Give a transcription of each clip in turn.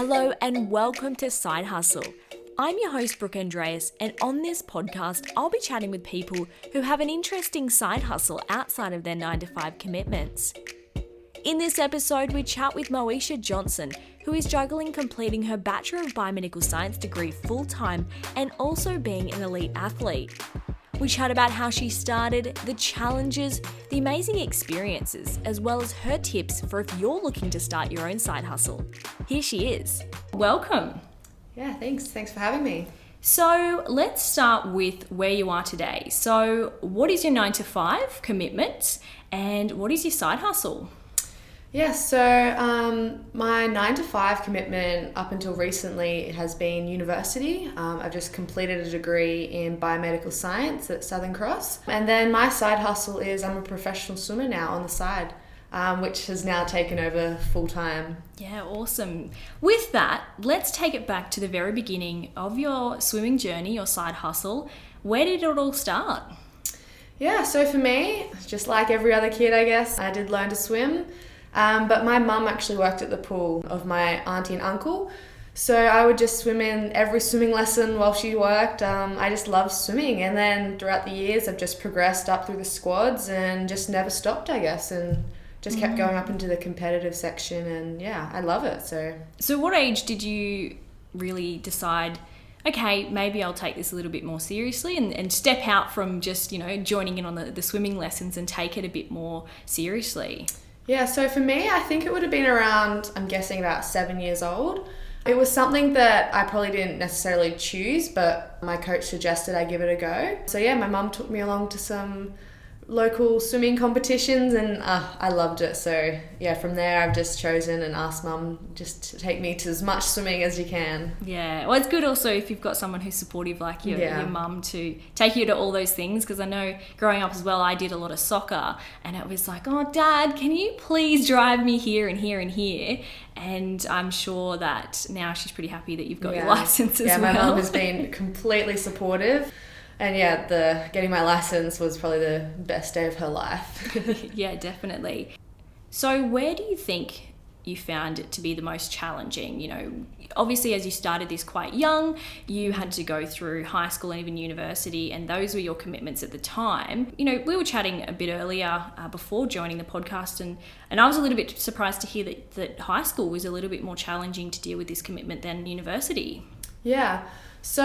Hello and welcome to Side Hustle. I'm your host, Brooke Andreas, and on this podcast, I'll be chatting with people who have an interesting side hustle outside of their 9-to-5 commitments. In this episode, we chat with Moesha Johnson, who is juggling completing her Bachelor of Biomedical Science degree full-time and also being an elite athlete. We chat about how she started, the challenges, the amazing experiences, as well as her tips for if you're looking to start your own side hustle. Here she is. Welcome. Yeah, thanks. Thanks for having me. So let's start with where you are today. So what is your 9-to-5 commitment and what is your side hustle? Yeah, so my 9-to-5 commitment up until recently has been university. I've just completed a degree in biomedical science at Southern Cross. And then my side hustle is I'm a professional swimmer now on the side, which has now taken over full time. Yeah, awesome. With that, let's take it back to the very beginning of your swimming journey, your side hustle. Where did it all start? Yeah, so for me, just like every other kid, I guess, I did learn to swim. But my mum actually worked at the pool of my auntie and uncle. So I would just swim in every swimming lesson while she worked. I just loved swimming. And then throughout the years, I've just progressed up through the squads and just never stopped, I guess, and just kept going up into the competitive section. And yeah, I love it. So what age did you really decide, okay, maybe I'll take this a little bit more seriously and step out from just, joining in on the swimming lessons and take it a bit more seriously? Yeah, so for me, I think it would have been around, I'm guessing about 7 years old. It was something that I probably didn't necessarily choose, but my coach suggested I give it a go. So yeah, my mum took me along to some local swimming competitions and I loved it. So yeah, from there I've just chosen and asked mum just to take me to as much swimming as you can. Yeah, well, it's good also if you've got someone who's supportive like your mum to take you to all those things, because I know growing up as well I did a lot of soccer and it was like, oh Dad, can you please drive me here and here and here? And I'm sure that now she's pretty happy that you've got your license as well. Yeah, my mum has been completely supportive. And yeah, getting my license was probably the best day of her life. Yeah, definitely. So where do you think you found it to be the most challenging? Obviously as you started this quite young, you had to go through high school and even university, and those were your commitments at the time. We were chatting a bit earlier before joining the podcast, and I was a little bit surprised to hear that high school was a little bit more challenging to deal with this commitment than university. Yeah, so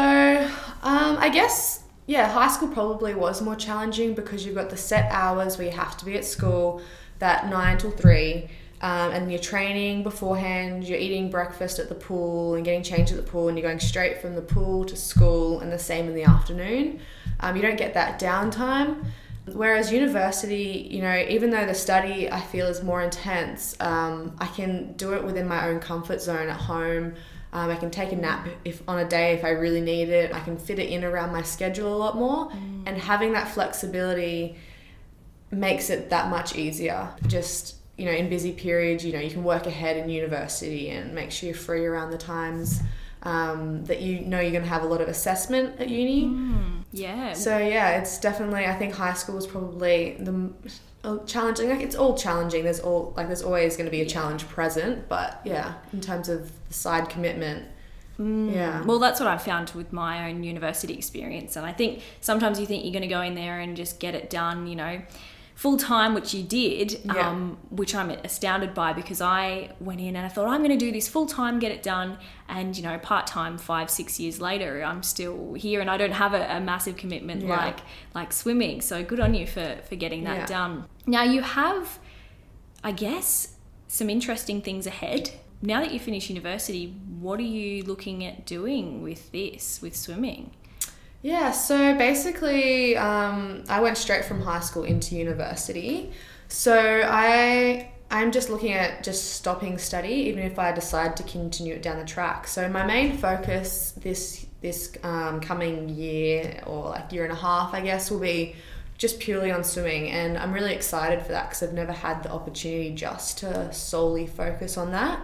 I guess... Yeah, high school probably was more challenging because you've got the set hours where you have to be at school, that 9 till 3, and you're training beforehand, you're eating breakfast at the pool and getting changed at the pool, and you're going straight from the pool to school, and the same in the afternoon. You don't get that downtime. Whereas university, even though the study I feel is more intense, I can do it within my own comfort zone at home. I can take a nap if I really need it. I can fit it in around my schedule a lot more. And having that flexibility makes it that much easier. Just, in busy periods, you can work ahead in university and make sure you're free around the times that you're going to have a lot of assessment at uni. Yeah. So yeah, it's definitely, I think high school is probably the challenging. Like, it's all challenging. There's always going to be a challenge present, but yeah, in terms of the side commitment, yeah. Well, that's what I've found with my own university experience, and I think sometimes you think you're going to go in there and just get it done, full time, which you did, which I'm astounded by, because I went in and I thought I'm going to do this full time, get it done, and part time 5-6 years later I'm still here and I don't have a massive commitment like swimming. So good on you for getting that done. Now you have, I guess, some interesting things ahead. Now that you finish university, what are you looking at doing with swimming? Yeah, so basically I went straight from high school into university. So I'm just looking at just stopping study, even if I decide to continue it down the track. So my main focus this coming year, or like year and a half, I guess, will be just purely on swimming. And I'm really excited for that because I've never had the opportunity just to solely focus on that.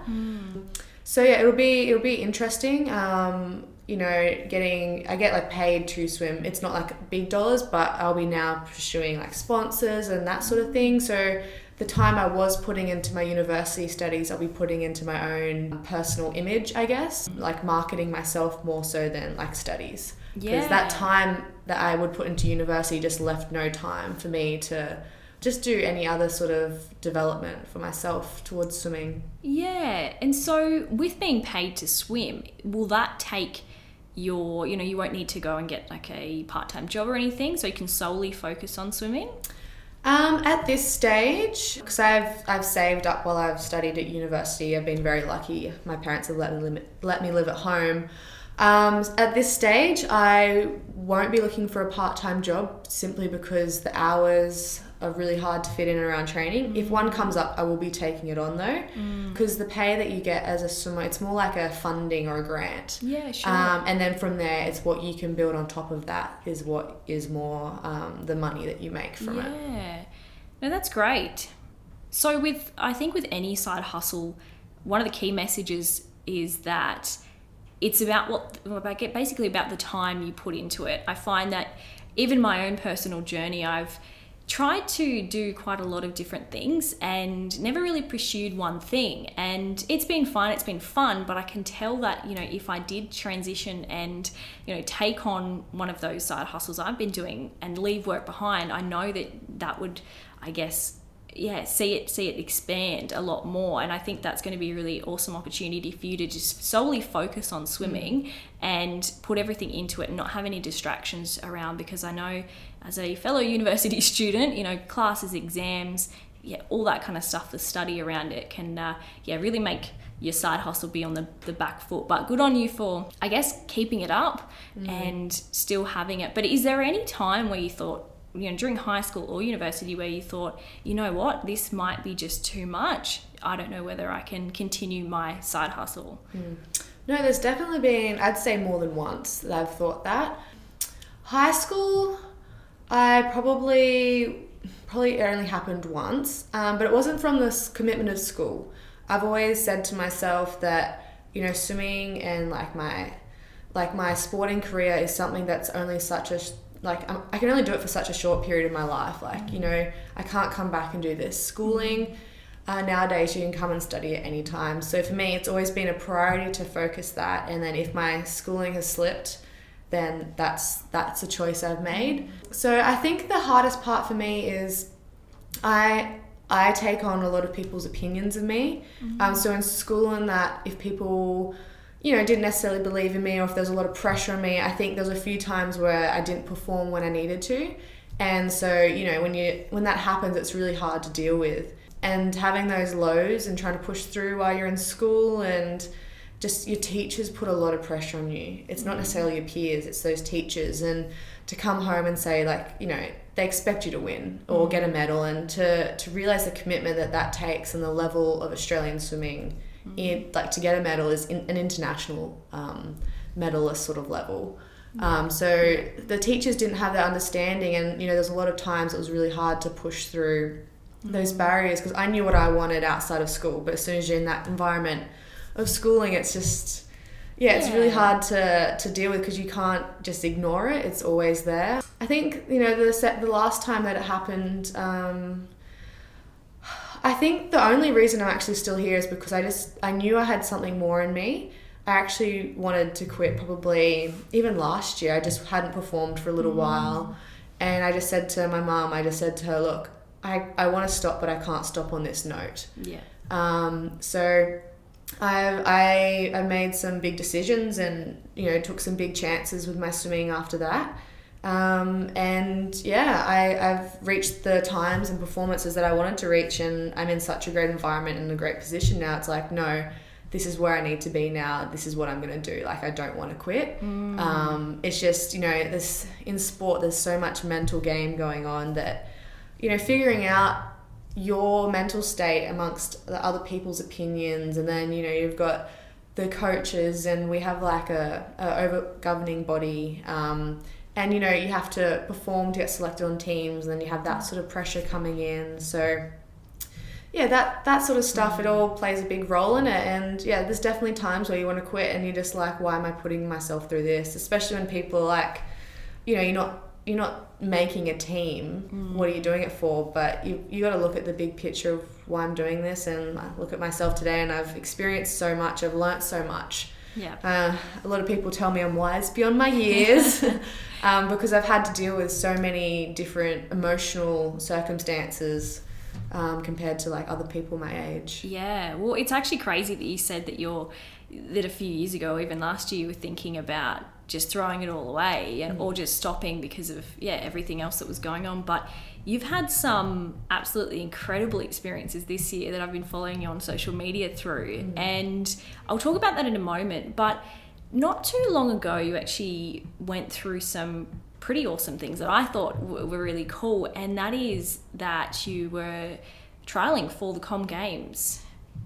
So yeah, it'll be interesting. I get like paid to swim. It's not like big dollars, but I'll be now pursuing like sponsors and that sort of thing. So the time I was putting into my university studies, I'll be putting into my own personal image, I guess, like marketing myself more so than like studies. Because that time that I would put into university just left no time for me to just do any other sort of development for myself towards swimming. Yeah. And so with being paid to swim, will that take your, you won't need to go and get like a part-time job or anything, so you can solely focus on swimming? At this stage, because I've saved up while I've studied at university, I've been very lucky. My parents have let me live at home. At this stage, I won't be looking for a part-time job simply because the hours are really hard to fit in around training. If one comes up, I will be taking it on though, because the pay that you get as a swimmer, it's more like a funding or a grant. Yeah, sure. And then from there, it's what you can build on top of that is what is more the money that you make from it. Yeah, no, that's great. So I think with any side hustle, one of the key messages is that it's basically about the time you put into it. I find that even my own personal journey, I've tried to do quite a lot of different things and never really pursued one thing. And it's been fun, but I can tell that, if I did transition and, take on one of those side hustles I've been doing and leave work behind, I know that would, I guess, see it expand a lot more. And I think that's going to be a really awesome opportunity for you to just solely focus on swimming and put everything into it and not have any distractions around, because I know as a fellow university student, classes, exams, all that kind of stuff, the study around it can really make your side hustle be on the back foot. But good on you for, I guess, keeping it up and still having it. But is there any time where you thought, during high school or university, where you thought, you know what, this might be just too much, I don't know whether I can continue my side hustle? No, there's definitely been, I'd say more than once that I've thought that. High school, I probably only happened once, but it wasn't from this commitment of school. I've always said to myself that, swimming and my sporting career is something that's only I can only do it for such a short period of my life. I can't come back and do this. Schooling, nowadays you can come and study at any time. So for me, it's always been a priority to focus that. And then if my schooling has slipped, then that's a choice I've made. So I think the hardest part for me is I take on a lot of people's opinions of me. So in school and that, if people didn't necessarily believe in me, or if there's a lot of pressure on me, I think there's a few times where I didn't perform when I needed to. And so, when that happens, it's really hard to deal with. And having those lows and trying to push through while you're in school, and just your teachers put a lot of pressure on you. It's not necessarily your peers, it's those teachers. And to come home and say, they expect you to win or get a medal, and to realize the commitment that takes and the level of Australian swimming, to get a medal is an international medalist sort of level. So the teachers didn't have that understanding, and there's a lot of times it was really hard to push through those barriers, because I knew what I wanted outside of school, but as soon as you're in that environment of schooling, it's just it's really hard to deal with, because you can't just ignore it. It's always there. I think the last time that it happened, I think the only reason I'm actually still here is because I knew I had something more in me. I actually wanted to quit probably even last year. I just hadn't performed for a little while. And I just said to my mum, look, I want to stop, but I can't stop on this note. Yeah. So I made some big decisions and, took some big chances with my swimming after that. I've reached the times and performances that I wanted to reach, and I'm in such a great environment and a great position now. It's like, no, this is where I need to be now. This is what I'm going to do. I don't want to quit. It's just, this in sport, there's so much mental game going on that, figuring out your mental state amongst the other people's opinions, and then, you've got the coaches, and we have a over-governing body, and, you have to perform to get selected on teams, and then you have that sort of pressure coming in. So, that sort of stuff, it all plays a big role in it. And, there's definitely times where you want to quit and you're just like, why am I putting myself through this? Especially when people are like, you're not you're not making a team. What are you doing it for? But you got to look at the big picture of why I'm doing this, and I look at myself today, and I've experienced so much, I've learnt so much. Yeah. A lot of people tell me I'm wise beyond my years because I've had to deal with so many different emotional circumstances compared to like other people my age. Yeah, well, it's actually crazy that you said that a few years ago, even last year, you were thinking about just throwing it all away and or just stopping because of everything else that was going on. But you've had some absolutely incredible experiences this year that I've been following you on social media through, and I'll talk about that in a moment. But not too long ago, you actually went through some pretty awesome things that I thought were really cool, and that is that you were trialing for the Com Games.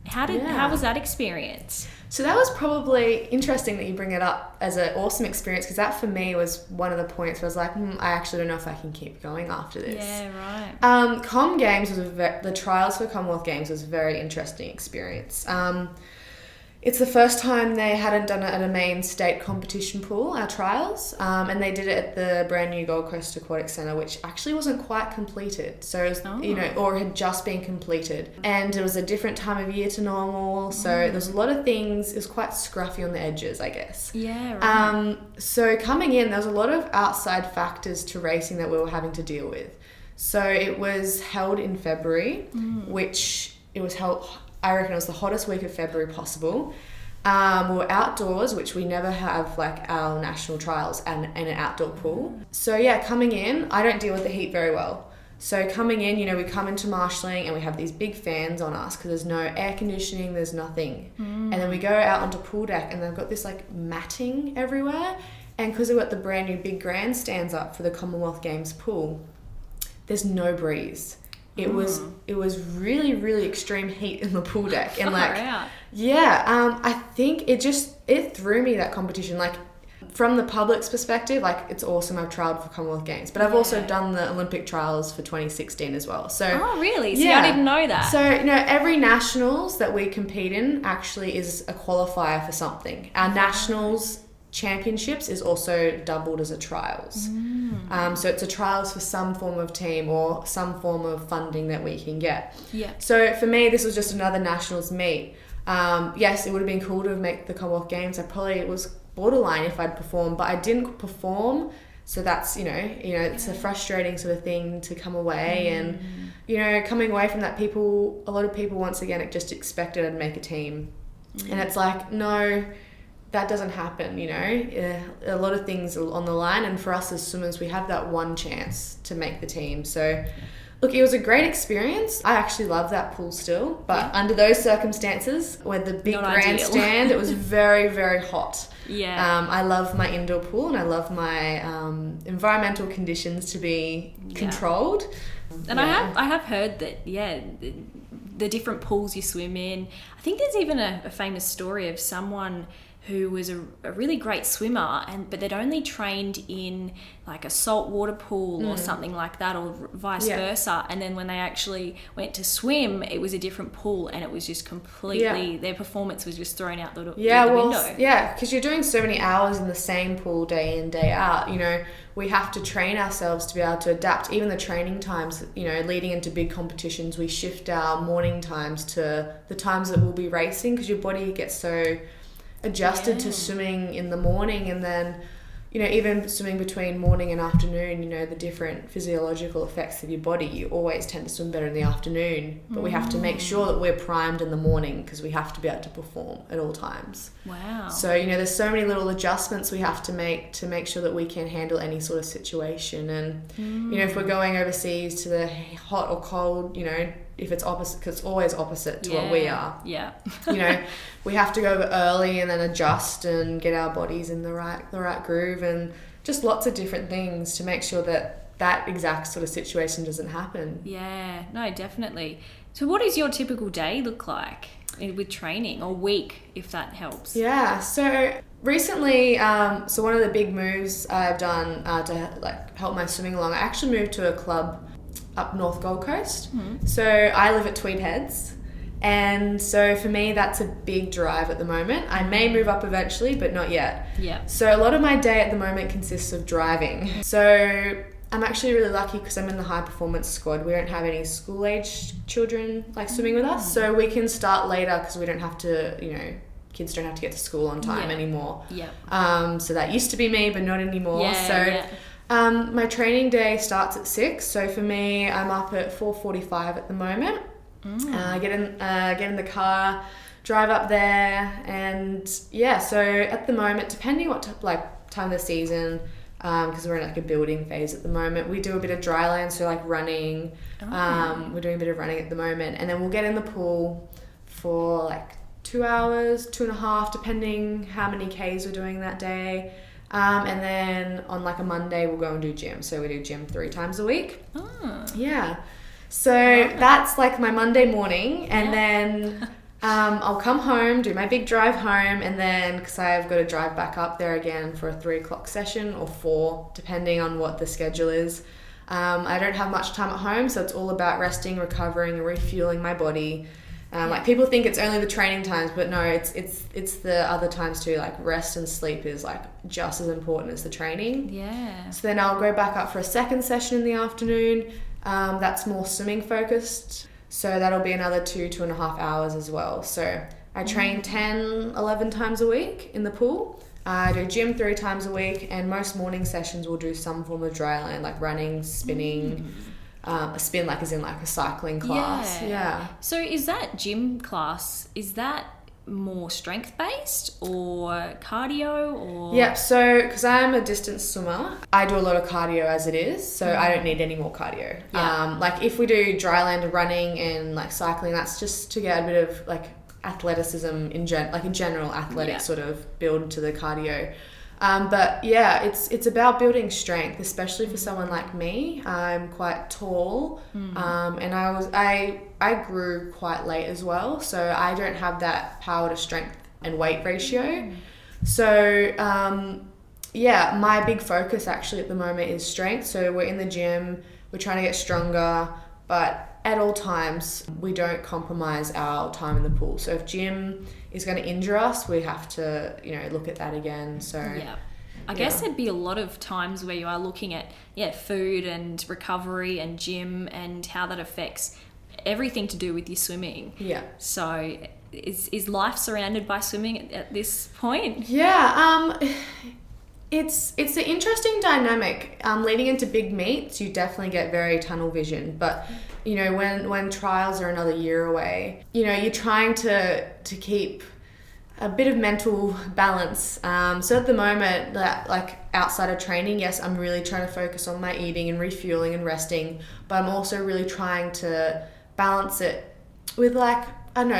How was that experience? So that was probably interesting that you bring it up as an awesome experience, because that for me was one of the points where I was like, I actually don't know if I can keep going after this. Yeah, right. Com Games was the trials for Commonwealth Games was a very interesting experience. It's the first time they hadn't done it at a main state competition pool, our trials, and they did it at the brand new Gold Coast Aquatic Centre, which actually wasn't quite completed. So it was, or had just been completed, and it was a different time of year to normal. So there's a lot of things. It was quite scruffy on the edges, I guess. Yeah. Right. So coming in, there was a lot of outside factors to racing that we were having to deal with. So it was held in February, which it was held. I reckon it was the hottest week of February possible. We were outdoors, which we never have like our national trials and an outdoor pool. So yeah, coming in, I don't deal with the heat very well. So coming in, we come into marshalling and we have these big fans on us because there's no air conditioning, there's nothing. And then we go out onto pool deck and they've got this like matting everywhere. And because they've got the brand new big grandstands up for the Commonwealth Games pool, there's no breeze. It was really, really extreme heat in the pool deck, and I think it threw me, that competition. Like from the public's perspective, like it's awesome. I've trialed for Commonwealth Games, but I've also done the Olympic trials for 2016 as well. So really? See, I didn't know that. So every nationals that we compete in actually is a qualifier for something. Our nationals championships is also doubled as a trials. So it's a trials for some form of team or some form of funding that we can get. Yeah. So for me, this was just another nationals meet. Yes, it would have been cool to make the Commonwealth Games. It was borderline if I'd performed, but I didn't perform. So that's, it's a frustrating sort of thing to come away and, coming away from that, a lot of people, once again, just expected I'd make a team. And it's like, no, that doesn't happen, a lot of things are on the line, and for us as swimmers, we have that one chance to make the team. So look, it was a great experience. I actually love that pool still, but under those circumstances with the big grandstand, it was very, very hot. I love my indoor pool and I love my environmental conditions to be controlled. And I have heard that the different pools you swim in, I think there's even a famous story of someone who was a really great swimmer, but they'd only trained in like a saltwater pool or something like that, or vice versa. And then when they actually went to swim, it was a different pool, and it was just completely their performance was just thrown out the window. Yeah, because you're doing so many hours in the same pool day in, day out. We have to train ourselves to be able to adapt. Even the training times, leading into big competitions, we shift our morning times to the times that we'll be racing, because your body gets so adjusted to swimming in the morning, and then even swimming between morning and afternoon, the different physiological effects of your body, you always tend to swim better in the afternoon, but we have to make sure that we're primed in the morning, because we have to be able to perform at all times. Wow. So there's so many little adjustments we have to make sure that we can handle any sort of situation. And if we're going overseas to the hot or cold, if it's opposite, because it's always opposite to what we are. Yeah. We have to go over early and then adjust and get our bodies in the right groove, and just lots of different things to make sure that exact sort of situation doesn't happen. Yeah, no, definitely. So what does your typical day look like with training, or week, if that helps? Yeah, so recently, so one of the big moves I've done to help my swimming along, I actually moved to a club up North Gold Coast. So I live at Tweed Heads, And so for me, that's a big drive at the moment. I may move up eventually, but not yet. Yeah. So a lot of my day at the moment consists of driving. So I'm actually really lucky because I'm in the high performance squad. We don't have any school age children like swimming with us. So we can start later because we don't have to, you know, kids don't have to get to school on time anymore. Yeah. So that used to be me, but not anymore. My training day starts at 6. So for me, I'm up at 4:45 at the moment. Get in the car, drive up there, and so at the moment, depending what time of the season, because we're in like a building phase at the moment, we do a bit of dry land, so like running. We're doing a bit of running at the moment, and then we'll get in the pool for like 2 hours, 2.5, depending how many Ks we're doing that day. And then on like a Monday, we'll go and do gym. So we do gym 3 times a week. Yeah. So that's like my Monday morning, and then I'll come home, do my big drive home, and then because I've got to drive back up there again for a 3 o'clock session or 4, depending on what the schedule is. I don't have much time at home, so it's all about resting, recovering, and refueling my body. Like people think it's only the training times, but no, it's the other times too. Like rest and sleep is like just as important as the training. Yeah. So then I'll go back up for a second session in the afternoon. That's more swimming focused. So that'll be another 2.5 hours as well. So I train 10, 11 times a week in the pool. I do gym 3 times a week, and most morning sessions will do some form of dry land, like running, spinning. A spin like is in like a cycling class. Yeah. So is that gym class, is that more strength based or cardio or? Yeah, so because I'm a distance swimmer, I do a lot of cardio as it is, so I don't need any more cardio. Like if we do dry land and running and like cycling, that's just to get a bit of like athleticism like a general athletic sort of build to the cardio. But yeah, it's about building strength, especially for someone like me. I'm quite tall, and I grew quite late as well, so I don't have that power to strength and weight ratio. So my big focus actually at the moment is strength. So we're in the gym, we're trying to get stronger, but at all times we don't compromise our time in the pool. So if gym is going to injure us, we have to, look at that again. So I guess there'd be a lot of times where you are looking at food and recovery and gym and how that affects everything to do with your swimming. Yeah. So is life surrounded by swimming at this point? Yeah. It's an interesting dynamic. Leading into big meets, you definitely get very tunnel vision, but when trials are another year away, you're trying to keep a bit of mental balance. So at the moment, like outside of training, yes, I'm really trying to focus on my eating and refueling and resting, but I'm also really trying to balance it with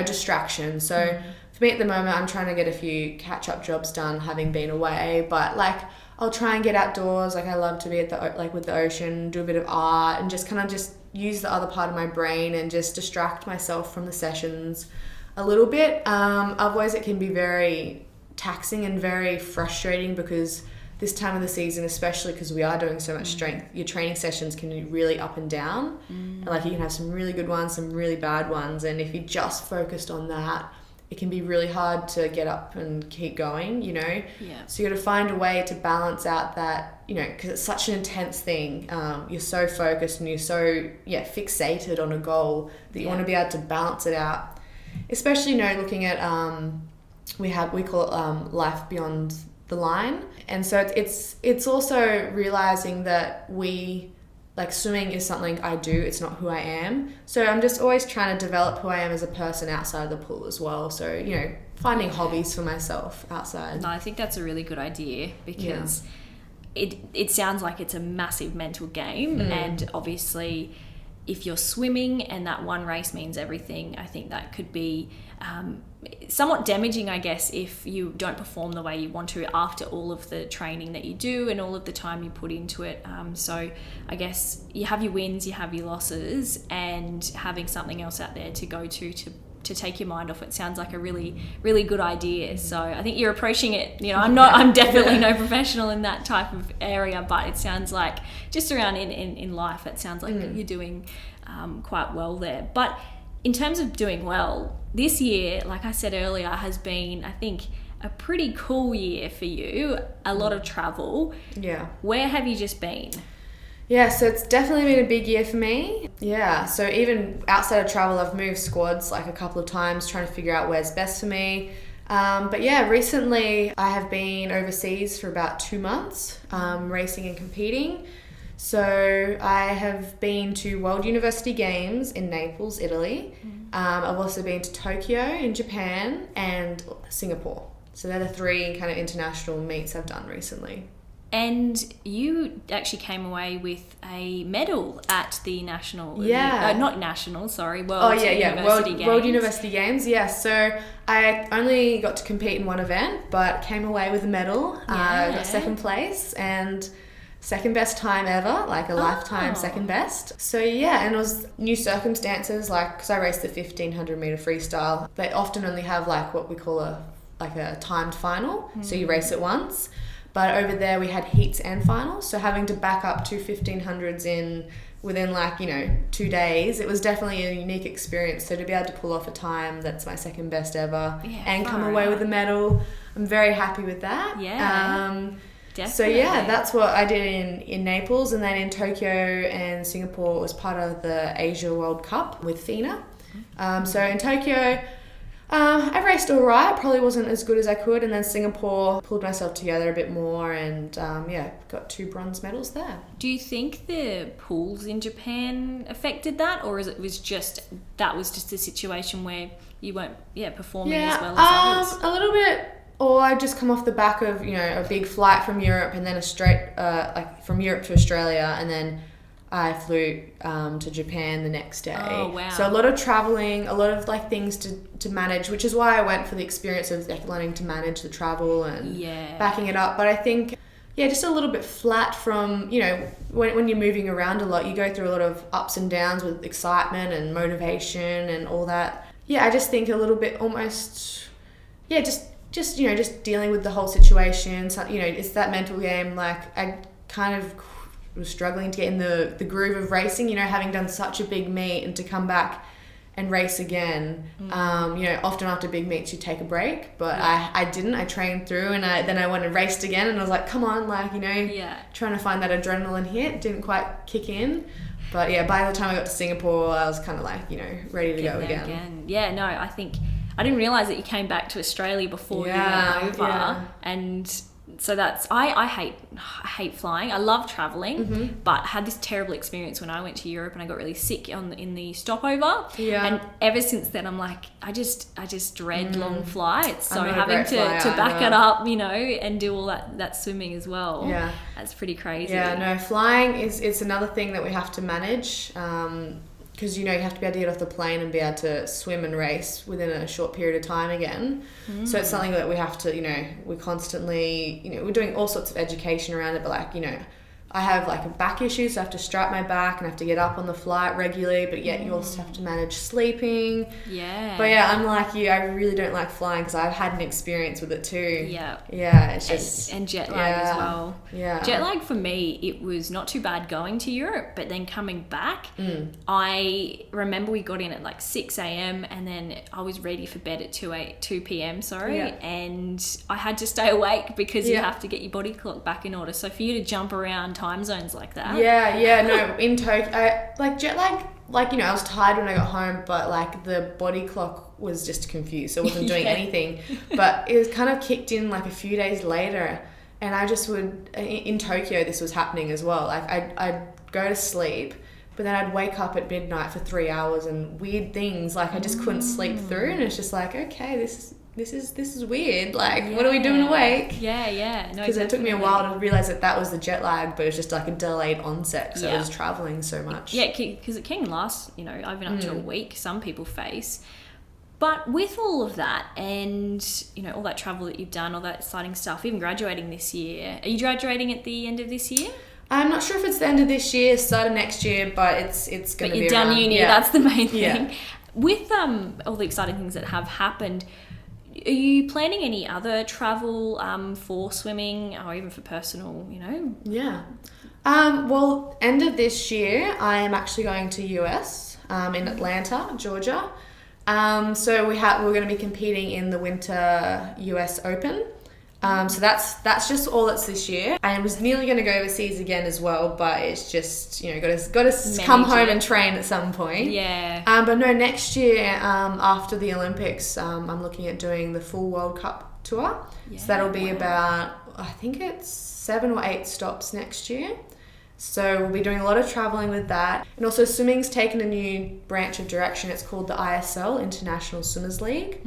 distraction. So for me at the moment, I'm trying to get a few catch-up jobs done, having been away, but I'll try and get outdoors. I love to be at with the ocean, do a bit of art, and just kind of just use the other part of my brain and just distract myself from the sessions a little bit. Otherwise it can be very taxing and very frustrating, because this time of the season, especially because we are doing so much strength, your training sessions can be really up and down. And you can have some really good ones, some really bad ones, and if you just focused on that, it can be really hard to get up and keep going, So you got to find a way to balance out that, because it's such an intense thing. You're so focused and you're so fixated on a goal that you want to be able to balance it out. Especially, looking at we call it life beyond the line, and so it's also realizing that swimming is something I do, it's not who I am. So I'm just always trying to develop who I am as a person outside of the pool as well. So, finding hobbies for myself outside. No, I think that's a really good idea, because it sounds like it's a massive mental game. And obviously if you're swimming and that one race means everything, I think that could be somewhat damaging, I guess, if you don't perform the way you want to after all of the training that you do and all of the time you put into it. So I guess you have your wins, you have your losses, and having something else out there to go to take your mind off it sounds like a really, really good idea. So I think you're approaching it, I'm definitely no professional in that type of area, but it sounds like just around in life, it sounds like you're doing quite well there. But in terms of doing well, this year, like I said earlier, has been, I think, a pretty cool year for you. A lot of travel. Yeah. Where have you just been? Yeah, so it's definitely been a big year for me. Yeah, so even outside of travel, I've moved squads like a couple of times trying to figure out where's best for me. But yeah, recently I have been overseas for about 2 months, racing and competing. So I have been to World University Games in Naples, Italy. I've also been to Tokyo in Japan and Singapore. So they're the 3 kind of international meets I've done recently. And you actually came away with a medal at the national, World University Games. World University Games, yeah. So I only got to compete in one event, but came away with a medal. Got 2nd place and second best time ever, like a lifetime second best. So yeah, and it was new circumstances, like, because I raced the 1500 meter freestyle. They often only have like what we call a timed final, so you race it once. But over there we had heats and finals, so having to back up 2 1500s within 2 days, it was definitely a unique experience. So to be able to pull off a time that's my second best ever and come away with a medal, I'm very happy with that. Yeah. Definitely. So yeah, that's what I did in Naples, and then in Tokyo and Singapore was part of the Asia World Cup with FINA. So in Tokyo, I raced all right, probably wasn't as good as I could, and then Singapore pulled myself together a bit more and got 2 bronze medals there. Do you think the pools in Japan affected that, or was just a situation where you weren't performing as well as others? A little bit. Or I just come off the back of a big flight from Europe and then from Europe to Australia, and then I flew to Japan the next day. Oh, wow. So a lot of traveling, a lot of things to manage, which is why I went for the experience of learning to manage the travel and backing it up. But I think, just a little bit flat from, when you're moving around a lot, you go through a lot of ups and downs with excitement and motivation and all that. Yeah, I just think a little bit almost, just dealing with the whole situation. So, it's that mental game. Like, I kind of was struggling to get in the groove of racing, having done such a big meet and to come back and race again. Often after big meets you take a break, but I didn't. I trained through, and then I went and raced again, and I was like, come on, trying to find that adrenaline hit. Didn't quite kick in. But yeah, by the time I got to Singapore, I was kind of ready to go again. Yeah, no, I think I didn't realise that you came back to Australia before you went over, and so I hate flying. I love traveling, but had this terrible experience when I went to Europe and I got really sick in the stopover. Yeah. And ever since then, I'm like, I just dread long flights. So having to back it up, and do all that swimming as well. Yeah, that's pretty crazy. Yeah, no, flying it's another thing that we have to manage. Because you have to be able to get off the plane and be able to swim and race within a short period of time again. So it's something that we have to, we constantly, we're doing all sorts of education around it, but I have a back issue, so I have to strap my back and I have to get up on the flight regularly, but yet you also have to manage sleeping. Yeah. But yeah, I'm like you, I really don't like flying because I've had an experience with it too. Yeah. Yeah, it's just... And jet lag as well. Yeah. Jet lag for me, it was not too bad going to Europe, but then coming back, I remember we got in at 6 a.m. and then I was ready for bed at 2 p.m, and I had to stay awake because you have to get your body clock back in order. So for you to jump around time zones like that. No, in Tokyo, jet lag, I was tired when I got home, but the body clock was just confused, so I wasn't doing anything. But it was kind of kicked in a few days later, and I just would, in Tokyo this was happening as well, I'd go to sleep, but then I'd wake up at midnight for 3 hours and weird things, I just couldn't sleep through, and it's just okay, this is weird. What are we doing awake? Yeah. No, because it took me a while to realise that was the jet lag, but it was just a delayed onset because I was travelling so much. Yeah, because it can last, even up to a week, some people face. But with all of that and, all that travel that you've done, all that exciting stuff, even graduating this year, are you graduating at the end of this year? I'm not sure if it's the end of this year, start of next year, but it's going to be around. But you've done uni, that's the main thing. With all the exciting things that have happened, are you planning any other travel for swimming or even for personal, Yeah. Well, end of this year, I am actually going to US in Atlanta, Georgia. So we're going to be competing in the Winter US Open. So that's just all it's this year. I was nearly going to go overseas again as well, but it's just, got to come home and train at some point. Yeah. But no, next year, after the Olympics, I'm looking at doing the full World Cup tour. Yeah, so that'll be about, I think it's 7 or 8 stops next year. So we'll be doing a lot of traveling with that. And also swimming's taken a new branch of direction. It's called the ISL, International Swimmers League,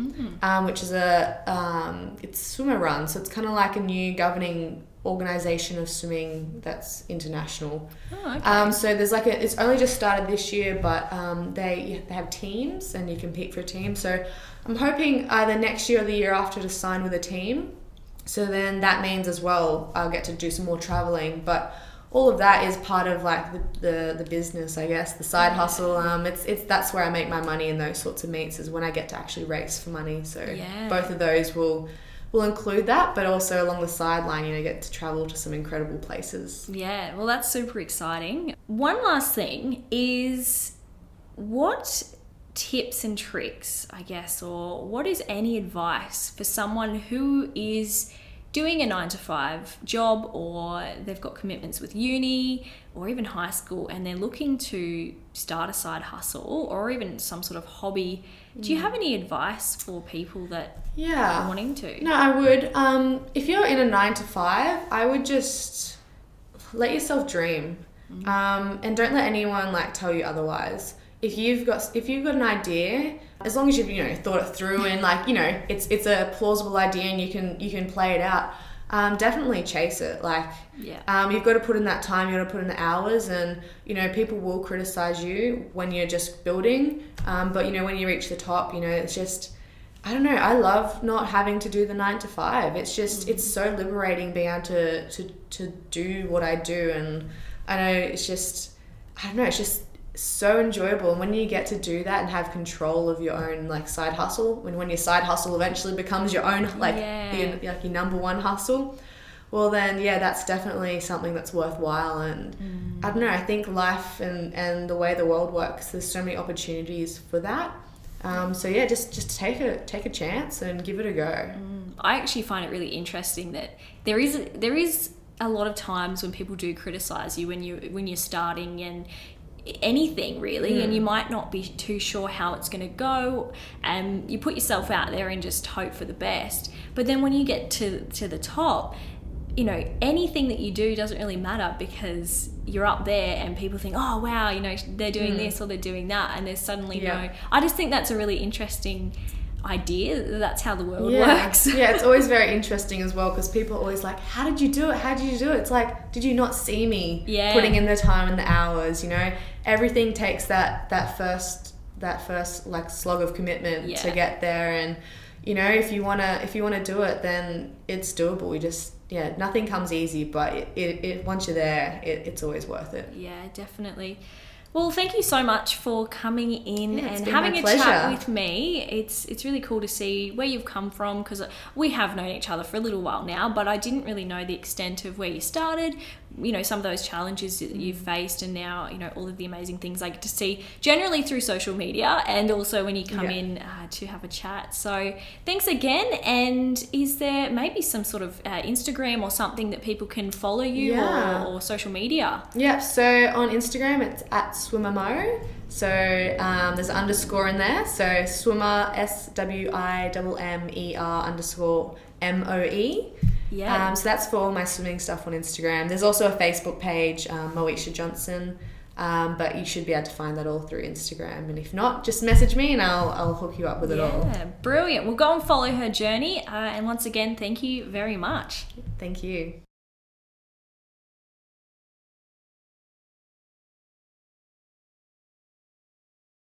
which is it's swimmer run. So it's kind of like a new governing organisation of swimming that's international. Oh, okay. So there's it's only just started this year, but they have teams and you compete for a team. So I'm hoping either next year or the year after to sign with a team. So then that means as well I'll get to do some more traveling. But all of that is part of the business, I guess, the side hustle. It's that's where I make my money in those sorts of meets, is when I get to actually race for money. So both of those will include that, but also along the sideline, get to travel to some incredible places. Yeah, well, that's super exciting. One last thing is, what tips and tricks, I guess, or what is any advice for someone who is doing a 9-to-5 job, or they've got commitments with uni or even high school, and they're looking to start a side hustle or even some sort of hobby? Do you have any advice for people that are wanting to? No, I would. If you're in a 9-to-5, I would just let yourself dream, and don't let anyone tell you otherwise. If you've got an idea, as long as you've thought it through and it's a plausible idea and you can play it out, definitely chase it. You've got to put in that time, you've got to put in the hours, and people will criticize you when you're just building, but when you reach the top, it's just, I don't know, I love not having to do the 9-to-5. It's just it's so liberating being able to do what I do, and I know it's just so enjoyable. And when you get to do that and have control of your own side hustle, when your side hustle eventually becomes your own your number one hustle, well then that's definitely something that's worthwhile. And I don't know, I think life and the way the world works, there's so many opportunities for that. Just take a chance and give it a go. I actually find it really interesting that there is a lot of times when people do criticize you when you're starting and anything really, and you might not be too sure how it's going to go, and you put yourself out there and just hope for the best. But then when you get to the top, anything that you do doesn't really matter, because you're up there and people think, oh wow, they're doing this or they're doing that, and there's suddenly I just think that's a really interesting idea. That's how the world works. It's always very interesting as well, because people are always like, how did you do it? It's like, did you not see me putting in the time and the hours? Everything takes that first slog of commitment to get there. And if you want to do it, then it's doable. We just nothing comes easy, but it once you're there, it's always worth it. Yeah, definitely. Well, thank you so much for coming in and having a pleasure. chat with me. It's really cool to see where you've come from, because we have known each other for a little while now, but I didn't really know the extent of where you started, some of those challenges that you've faced, and now, all of the amazing things I get to see generally through social media, and also when you come in to have a chat. So thanks again. And is there maybe some sort of Instagram or something that people can follow you or social media? Yeah, so on Instagram it's at SwimmerMo. So there's an underscore in there. So swimmer, SWIMMER_MOE. Yeah. So that's for all my swimming stuff on Instagram. There's also a Facebook page, Moesha Johnson. But you should be able to find that all through Instagram. And if not, just message me and I'll hook you up with it all. Yeah, brilliant. We'll go and follow her journey. And once again, thank you very much. Thank you.